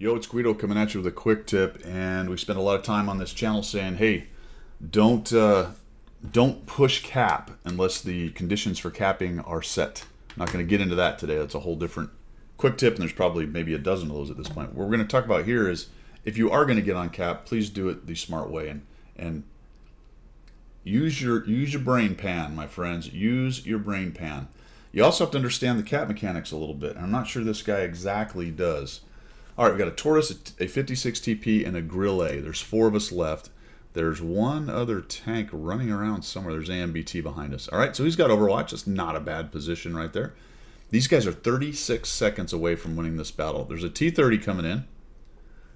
Yo, it's Guido coming at you with a quick tip, and we spend a lot of time on this channel saying, "Hey, don't don't push cap unless the conditions for capping are set." I'm not going to get into that today. That's a whole different quick tip, and there's probably maybe a dozen of those at this point. What we're going to talk about here is if you are going to get on cap, please do it the smart way and use your brain pan, my friends. Use your brain pan. You also have to understand the cap mechanics a little bit. And I'm not sure this guy exactly does. All right, we got a Tortoise, a 56 TP, and a Grill A. There's four of us left. There's one other tank running around somewhere. There's AMBT behind us. All right, so he's got Overwatch. That's not a bad position right there. These guys are 36 seconds away from winning this battle. There's a T-30 coming in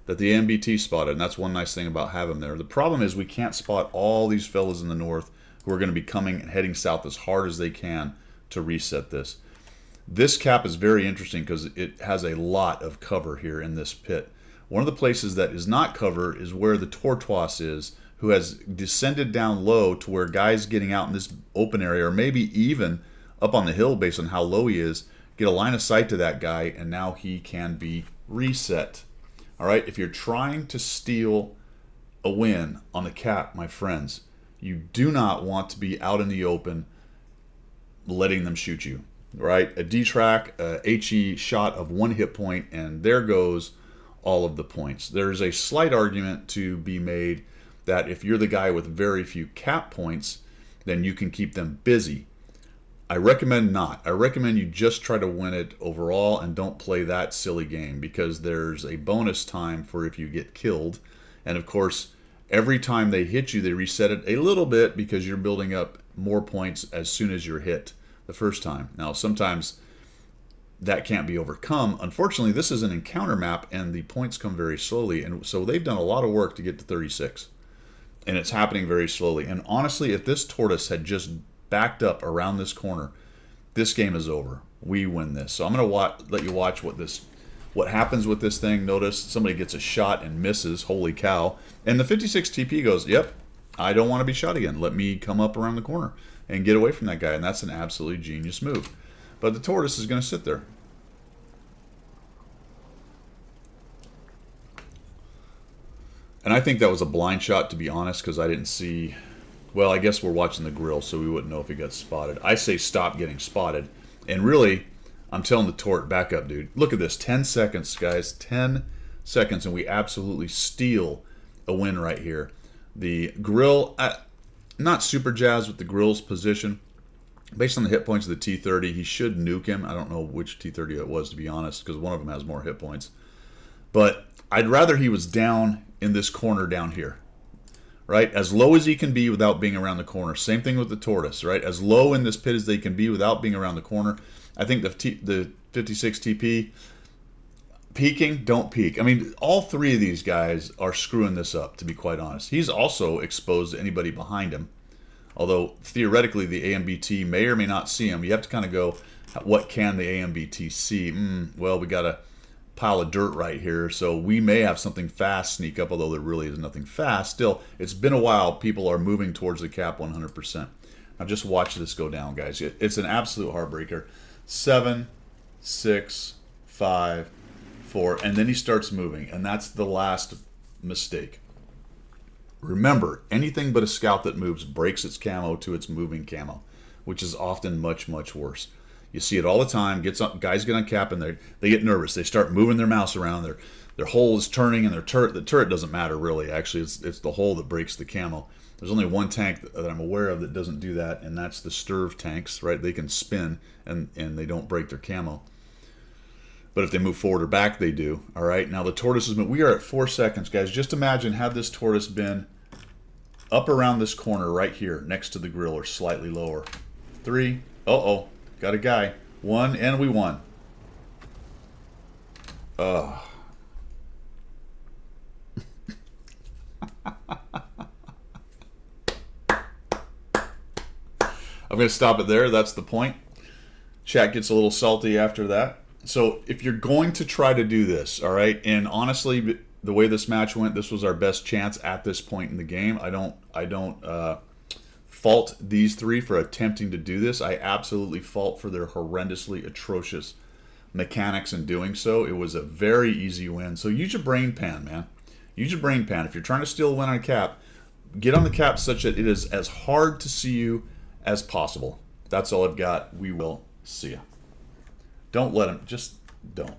that the AMBT spotted, and that's one nice thing about having them there. The problem is we can't spot all these fellas in the north who are going to be coming and heading south as hard as they can to reset this. This cap is very interesting because it has a lot of cover here in this pit. One of the places that is not covered is where the Tortoise is, who has descended down low to where guys getting out in this open area, or maybe even up on the hill based on how low he is, get a line of sight to that guy, and now he can be reset. All right, if you're trying to steal a win on the cap, my friends, you do not want to be out in the open letting them shoot you. Right, a D-track, a HE shot of one hit point, and there goes all of the points. There's a slight argument to be made that if you're the guy with very few cap points, then you can keep them busy. I recommend not. I recommend you just try to win it overall and don't play that silly game, because there's a bonus time for if you get killed. And of course, every time they hit you, they reset it a little bit because you're building up more points as soon as you're hit the first time. Now, sometimes that can't be overcome. Unfortunately, this is an encounter map, and the points come very slowly. And so they've done a lot of work to get to 36. And it's happening very slowly. And honestly, if this Tortoise had just backed up around this corner, this game is over. We win this. So I'm going to let you watch what happens with this thing. Notice somebody gets a shot and misses. Holy cow. And the 56 TP goes, yep, I don't want to be shot again. Let me come up around the corner and get away from that guy. And that's an absolutely genius move. But the Tortoise is going to sit there. And I think that was a blind shot, to be honest, because I didn't see... Well, I guess we're watching the grill, so we wouldn't know if he got spotted. I say stop getting spotted. And really, I'm telling the Tort, back up, dude. Look at this. 10 seconds, guys. 10 seconds, and we absolutely steal a win right here. The grill... not super jazzed with the grill's position. Based on the hit points of the T-30, he should nuke him. I don't know which T-30 it was, to be honest, because one of them has more hit points. But I'd rather he was down in this corner down here, right? As low as he can be without being around the corner. Same thing with the Tortoise, right? As low in this pit as they can be without being around the corner. I think the 56 TP, peeking, don't peek. I mean, all three of these guys are screwing this up, to be quite honest. He's also exposed to anybody behind him. Although, theoretically, the AMBT may or may not see him. You have to kind of go, what can the AMBT see? Well, we got a pile of dirt right here, so we may have something fast sneak up, although there really is nothing fast. Still, it's been a while. People are moving towards the cap 100%. Now, just watch this go down, guys. It's an absolute heartbreaker. 7, 6, 5, 4, and then he starts moving, and that's the last mistake. Remember, anything but a scout that moves breaks its camo to its moving camo, which is often much, much worse. You see it all the time. Guys get on cap and they get nervous. They start moving their mouse around. Their hole is turning, and the turret doesn't matter really. Actually, it's the hole that breaks the camo. There's only one tank that I'm aware of that doesn't do that, and that's the Sturv tanks, right? They can spin and they don't break their camo. But if they move forward or back, they do. All right. Now the Tortoise is moving. We are at 4 seconds, guys. Just imagine had this Tortoise been up around this corner right here next to the grill, or slightly lower. 3. Uh-oh. Got a guy. 1, and we won. I'm going to stop it there. That's the point. Chat gets a little salty after that. So if you're going to try to do this, all right, and honestly, the way this match went, this was our best chance at this point in the game. I don't fault these three for attempting to do this. I absolutely fault for their horrendously atrocious mechanics in doing so. It was a very easy win. So use your brain pan, man. Use your brain pan. If you're trying to steal a win on a cap, get on the cap such that it is as hard to see you as possible. That's all I've got. We will see you. Don't let him. Just don't.